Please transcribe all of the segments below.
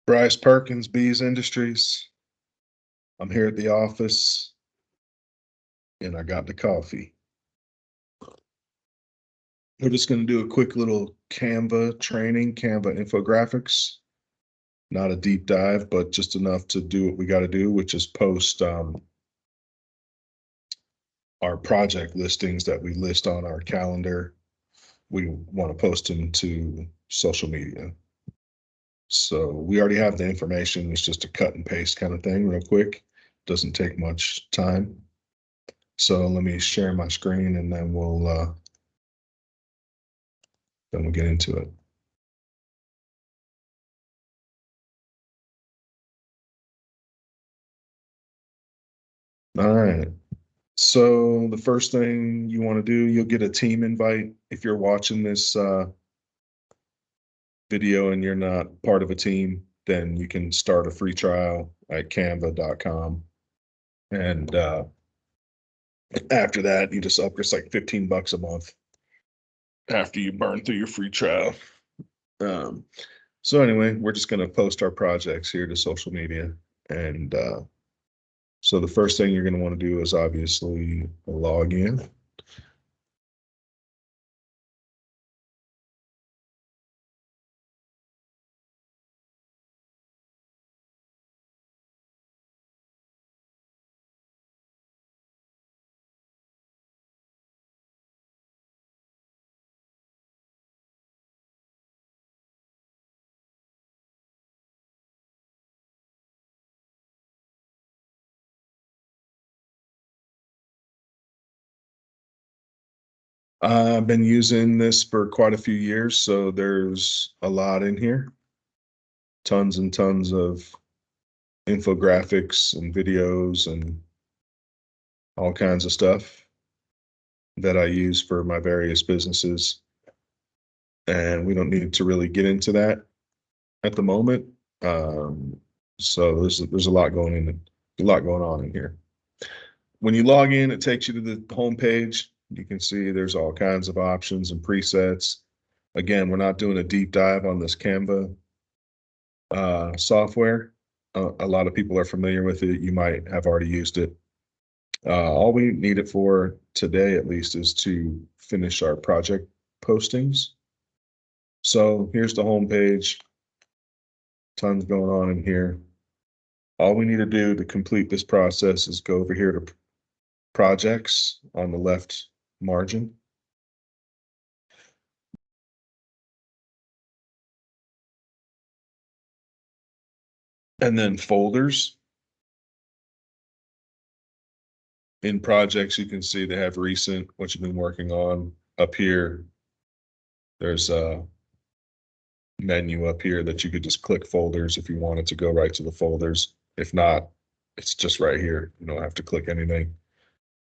Bryce Perkins, Bees Industries. I'm here at the office and I got the coffee. We're just going to do a quick little Canva training, Canva infographics. Not a deep dive, but just enough to do what we got to do, which is post our project listings that we list on our calendar. We want to post them to social media. So we already have the information. It's just a cut and paste kind of thing, real quick. Doesn't take much time. So let me share my screen and then we'll get into it. All right. So the first thing you want to do, you'll get a team invite. If you're watching this video and you're not part of a team, then you can start a free trial at canva.com. And after that, you just upgrade. It's like $15 a month after you burn through your free trial. So anyway, we're just going to post our projects here to social media. And so the first thing you're going to want to do is obviously log in. I've been using this for quite a few years, so there's a lot in here. Tons and tons of infographics and videos and all kinds of stuff that I use for my various businesses. And we don't need to really get into that at the moment. So there's a lot going on in here. When you log in, it takes you to the home page. You can see there's all kinds of options and presets. Again, we're not doing a deep dive on this Canva software. A lot of people are familiar with it. You might have already used it. All we need it for today, at least, is to finish our project postings. So here's the home page. Tons going on in here. All we need to do to complete this process is go over here to projects on the left margin. And then folders. In projects, you can see they have recent, what you've been working on. Up here, there's a menu up here that you could just click folders if you wanted to go right to the folders. If not, it's just right here. You don't have to click anything.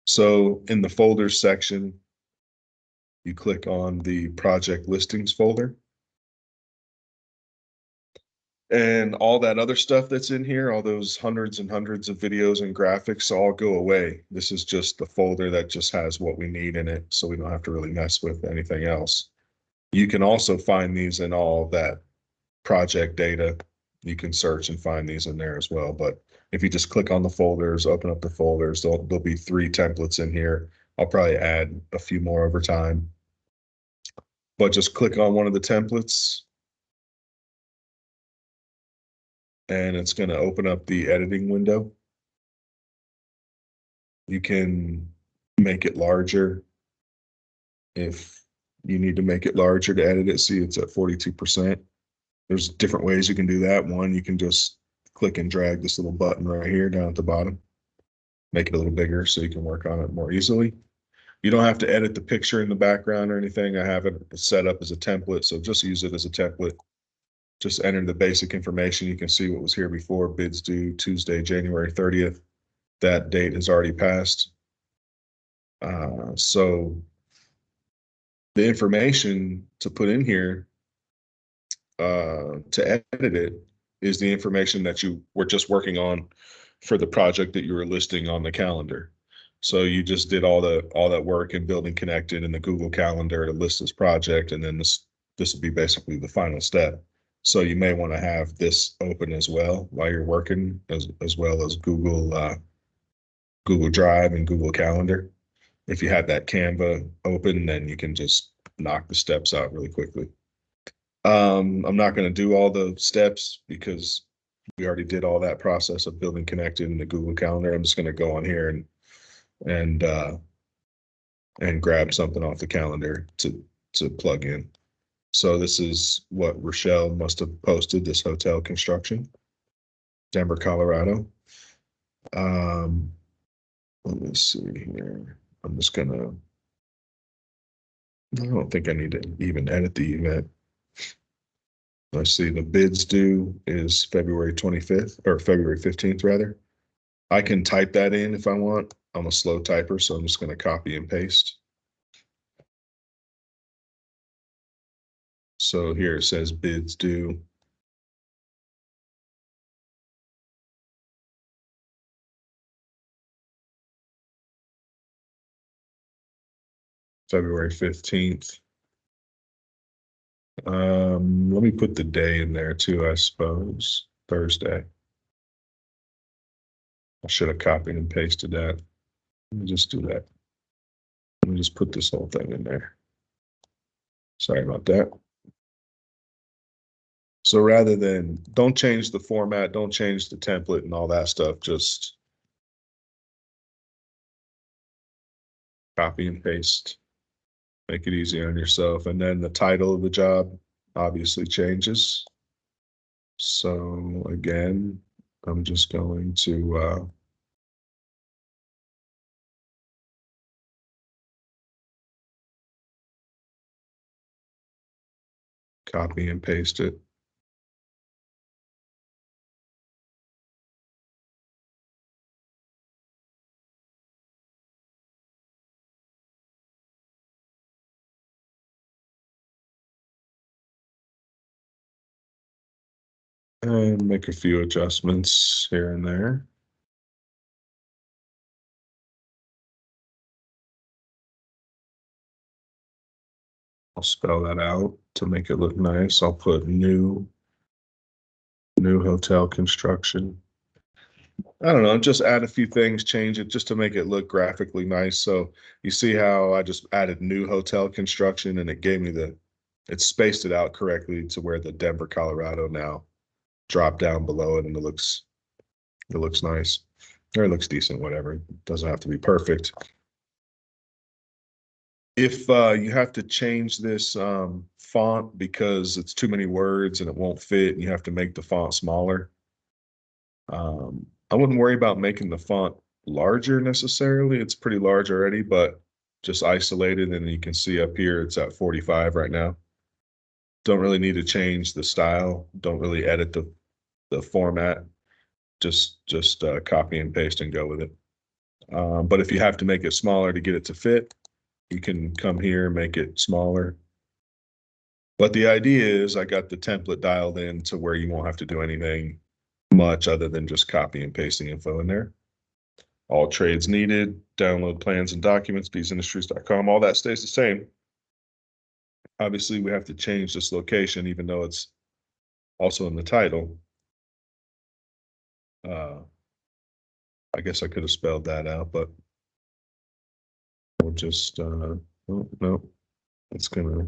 So in the folders section, you click on the project listings folder. And all that other stuff that's in here, all those hundreds and hundreds of videos and graphics all go away. This is just the folder that just has what we need in it, so we don't have to really mess with anything else. You can also find these in all that project data. You can search and find these in there as well. But if you just click on the folders, open up the folders, there'll be 3 templates in here. I'll probably add a few more over time. But just click on one of the templates and it's going to open up the editing window. You can make it larger if you need to make it larger to edit it. See, it's at 42%. There's different ways you can do that. One, you can just click and drag this little button right here down at the bottom, make it a little bigger so you can work on it more easily. You don't have to edit the picture in the background or anything. I have it set up as a template, so just use it as a template. Just enter the basic information. You can see what was here before. Bids due Tuesday, January 30th. That date has already passed. So the information to put in here to edit it is the information that you were just working on for the project that you were listing on the calendar. So you just did all that work in building connected in the Google Calendar to list this project, and then this would be basically the final step. So you may want to have this open as well while you're working, as well as Google Drive and Google Calendar. If you had that Canva open, then you can just knock the steps out really quickly. I'm not going to do all the steps because we already did all that process of building connected in the Google Calendar. I'm just going to go on here and uh, and grab something off the calendar to plug in. So this is what Rochelle must have posted, this hotel construction, Denver, Colorado. Um, let me see here. I'm just gonna, I don't think I need to even edit the event. I see the bids due is February 25th or February 15th rather. I can type that in if I want. I'm a slow typer, so I'm just going to copy and paste. So here it says bids due. February 15th. Let me put the day in there too, I suppose. Thursday. I should have copied and pasted that. Let me just do that. Let me just put this whole thing in there. Sorry about that. So rather than, don't change the format, don't change the template and all that stuff, just copy and paste. Make it easy on yourself. And then the title of the job obviously changes. So again, I'm just going to copy and paste it. And make a few adjustments here and there. I'll spell that out to make it look nice. I'll put new hotel construction. I don't know, just add a few things, change it just to make it look graphically nice. So you see how I just added new hotel construction and it gave me it spaced it out correctly to where the Denver, Colorado now dropped down below it and it looks nice. Or it looks decent, whatever. It doesn't have to be perfect. If you have to change this font because it's too many words and it won't fit and you have to make the font smaller, I wouldn't worry about making the font larger necessarily. It's pretty large already, but just isolated and you can see up here it's at 45 right now. Don't really need to change the style. Don't really edit the format. Just copy and paste and go with it. But if you have to make it smaller to get it to fit, you can come here and make it smaller. But the idea is I got the template dialed in to where you won't have to do anything much other than just copy and pasting info in there. All trades needed, download plans and documents, beesindustries.com, all that stays the same. Obviously, we have to change this location, even though it's also in the title. I guess I could have spelled that out, but we'll just, oh, no, it's gonna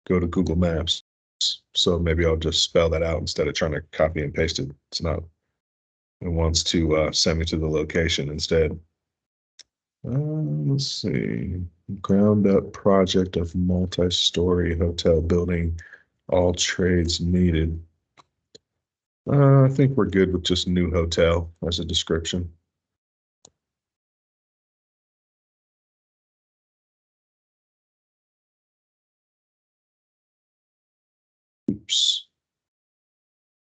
go to Google Maps. So maybe I'll just spell that out instead of trying to copy and paste it. It's not, it wants to send me to the location instead. Let's see, ground up project of multi-story hotel building, all trades needed. I think we're good with just new hotel as a description. Oops.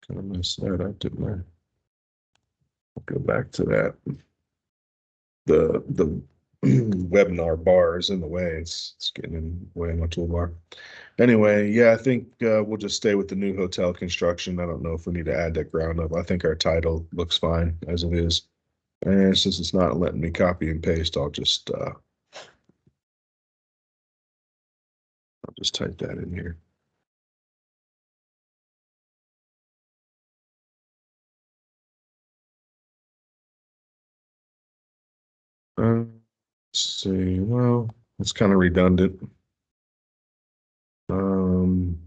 Kind of messed that up, didn't I? I'll go back to that. The webinar bar is in the way. It's getting in the way of my toolbar. Anyway, yeah, I think we'll just stay with the new hotel construction. I don't know if we need to add that ground up. I think our title looks fine as it is. And since it's not letting me copy and paste, I'll just type that in here. see. Well, it's kind of redundant. Um,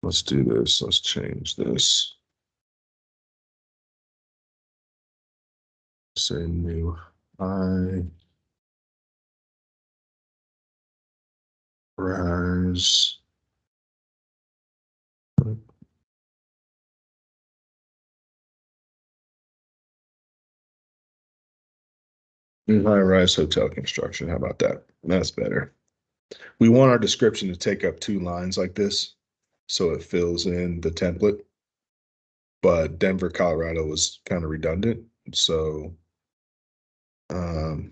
let's do this. Let's change this. Say new high rise. New high rise hotel construction. How about that? That's better. We want our description to take up 2 lines like this, so it fills in the template. But Denver, Colorado was kind of redundant. So you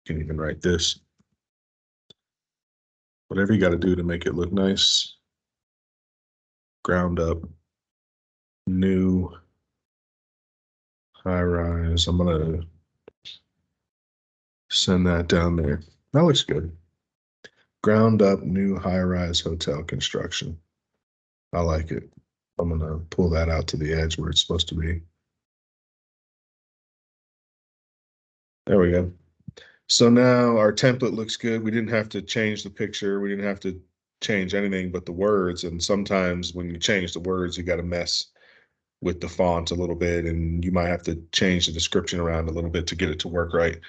can even write this. Whatever you got to do to make it look nice. Ground up, new high rise. I'm gonna send that down there. That looks good. Ground up, new high rise hotel construction. I like it. I'm gonna pull that out to the edge where it's supposed to be. There we go. So now our template looks good. We didn't have to change the picture. We didn't have to change anything but the words. And sometimes when you change the words, you got to mess with the font a little bit, and you might have to change the description around a little bit to get it to work right.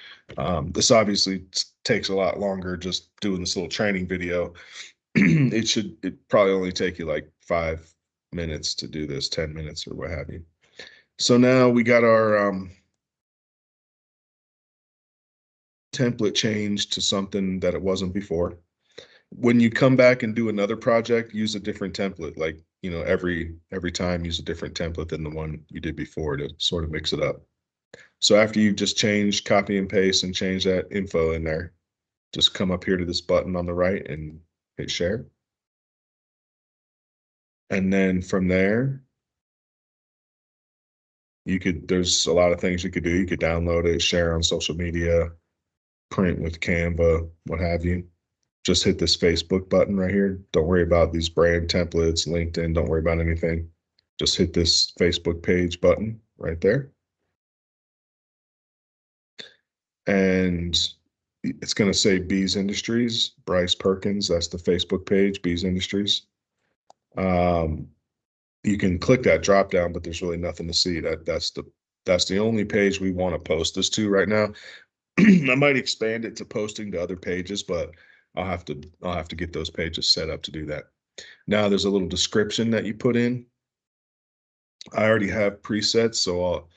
This obviously takes a lot longer just doing this little training video. It probably only take you like 5 minutes to do this, 10 minutes or what have you. So now we got our template changed to something that it wasn't before. When you come back and do another project, use a different template. Like, every time use a different template than the one you did before to sort of mix it up. So after you've just changed, copy and paste and change that info in there, just come up here to this button on the right and hit share. And then from there, there's a lot of things you could do. You could download it, share on social media, print with Canva, what have you. Just hit this Facebook button right here. Don't worry about these brand templates, LinkedIn, don't worry about anything. Just hit this Facebook page button right there. And it's going to say Bees Industries, Bryce Perkins. That's the Facebook page, Bees Industries. You can click that drop down, but there's really nothing to see. That's the only page we want to post this to right now. I might expand it to posting to other pages, but I'll have to get those pages set up to do that. Now there's a little description that you put in. I already have presets, so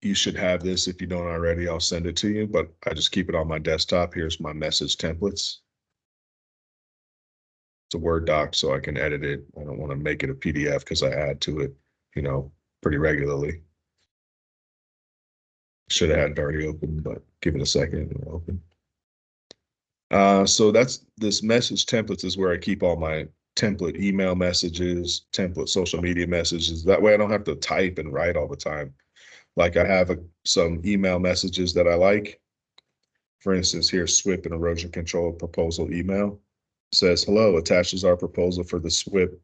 you should have this. If you don't already, I'll send it to you, but I just keep it on my desktop. Here's my message templates. It's a Word doc, so I can edit it. I don't want to make it a PDF because I add to it, pretty regularly. Should have had it already open, but give it a second and it'll open. So this message templates is where I keep all my template email messages, template social media messages. That way I don't have to type and write all the time. Like I have some email messages that I like. For instance, here's SWIP and erosion control proposal email. It says, hello, attaches our proposal for the SWIP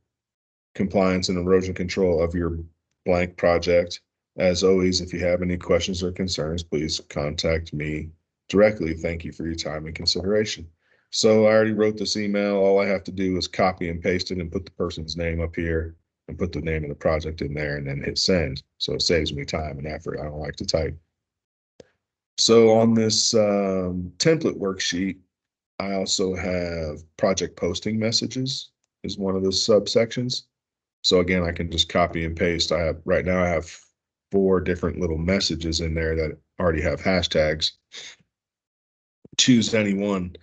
compliance and erosion control of your blank project. As always, if you have any questions or concerns, please contact me directly. Thank you for your time and consideration. So I already wrote this email. All I have to do is copy and paste it and put the person's name up here and put the name of the project in there and then hit send. So it saves me time and effort. I don't like to type. So on this template worksheet, I also have project posting messages is one of the subsections. So again, I can just copy and paste. Right now I have 4 different little messages in there that already have hashtags. Choose any one.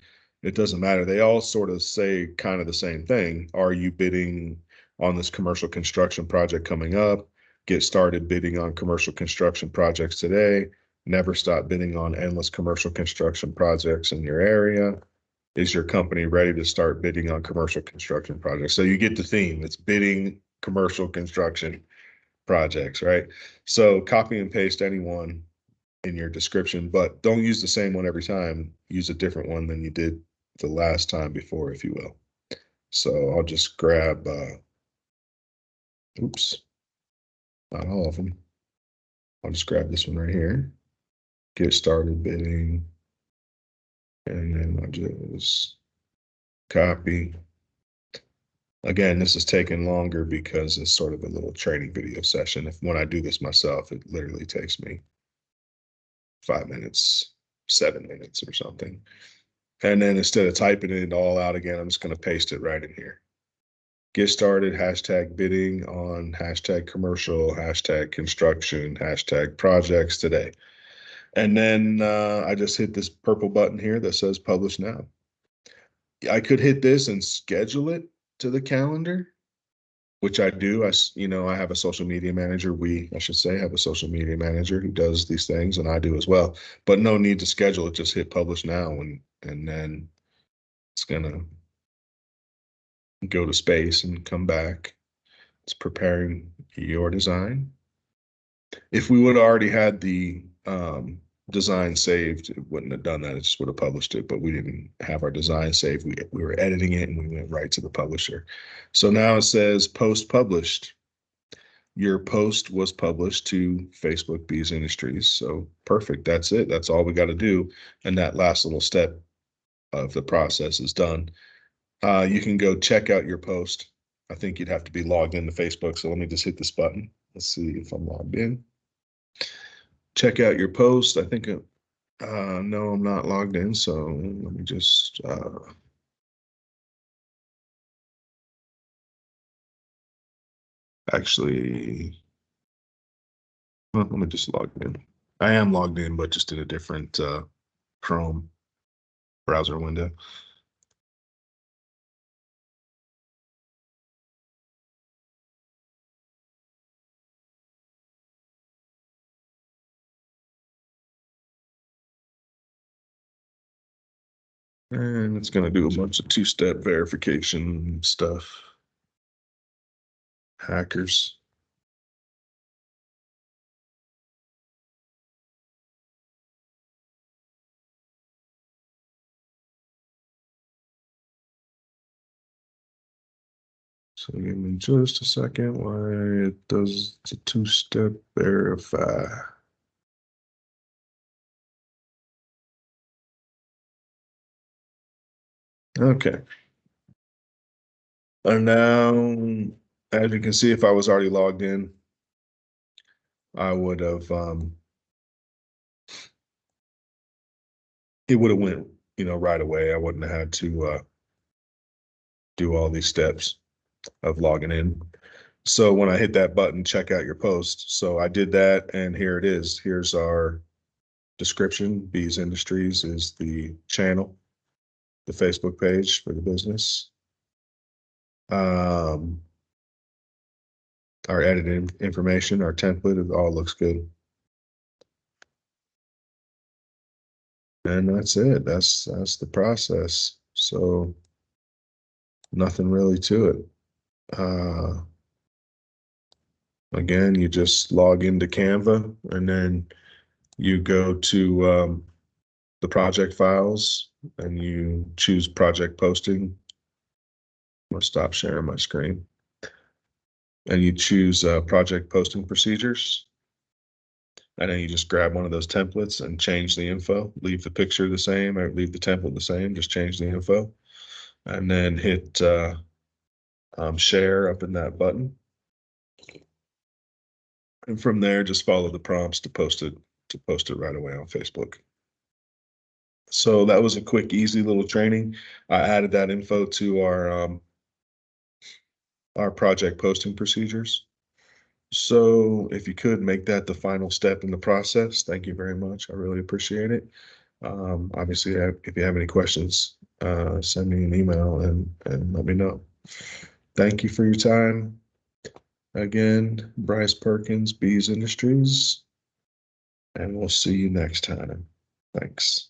It doesn't matter. They all sort of say kind of the same thing. Are you bidding on this commercial construction project coming up? Get started bidding on commercial construction projects today. Never stop bidding on endless commercial construction projects in your area. Is your company ready to start bidding on commercial construction projects? So you get the theme. It's bidding commercial construction projects, right? So copy and paste any one in your description, but don't use the same one every time. Use a different one than you did the last time before, if you will. So I'll just grab Oops, not all of them. I'll just grab this one right here. Get started bidding. And then I'll just copy. Again, this is taking longer because it's sort of a little training video session. If when I do this myself, it literally takes me 5 minutes, 7 minutes or something. And then instead of typing it all out again, I'm just going to paste it right in here. Get started, hashtag bidding on hashtag commercial, hashtag construction, hashtag projects today. And then I just hit this purple button here that says publish now. I could hit this and schedule it to the calendar, which I do. I have a social media manager. I should say, have a social media manager who does these things, and I do as well. But no need to schedule it. Just hit publish now, and then it's gonna go to space and come back. It's preparing your design. If we would have already had the design saved, it wouldn't have done that. It just would have published it, but we didn't have our design saved. We were editing it and we went right to the publisher. So now it says post published. Your post was published to Facebook Bees Industries. So perfect. That's it. That's all we got to do. And that last little step of the process is done. You can go check out your post. I think you'd have to be logged into Facebook. So let me just hit this button. Let's see if I'm logged in. Check out your post. I think, no, I'm not logged in. So let me just, actually, well, let me just log in. I am logged in, but just in a different Chrome browser window. And it's going to do a bunch of two-step verification stuff. Hackers. So give me just a second while it does the two-step verify. Okay. And now, as you can see, if I was already logged in, I would have, it would have went, right away. I wouldn't have had to do all these steps of logging in. So when I hit that button, check out your post. So I did that, and here it is. Here's our description. Bees Industries is the channel, the Facebook page for the business. Our edited information, our template, it all looks good. And that's it. That's the process. So nothing really to it. Again, you just log into Canva and then you go to the project files and you choose project posting. I'm gonna stop sharing my screen. And you choose project posting procedures. And then you just grab one of those templates and change the info, leave the picture the same or leave the template the same, just change the info. And then hit share up in that button. And from there, just follow the prompts to post it right away on Facebook. So that was a quick, easy little training. I added that info to our project posting procedures. So if you could make that the final step in the process, thank you very much. I really appreciate it. Obviously, if you have any questions, send me an email and let me know. Thank you for your time. Again, Bryce Perkins, Bees Industries, and we'll see you next time. Thanks.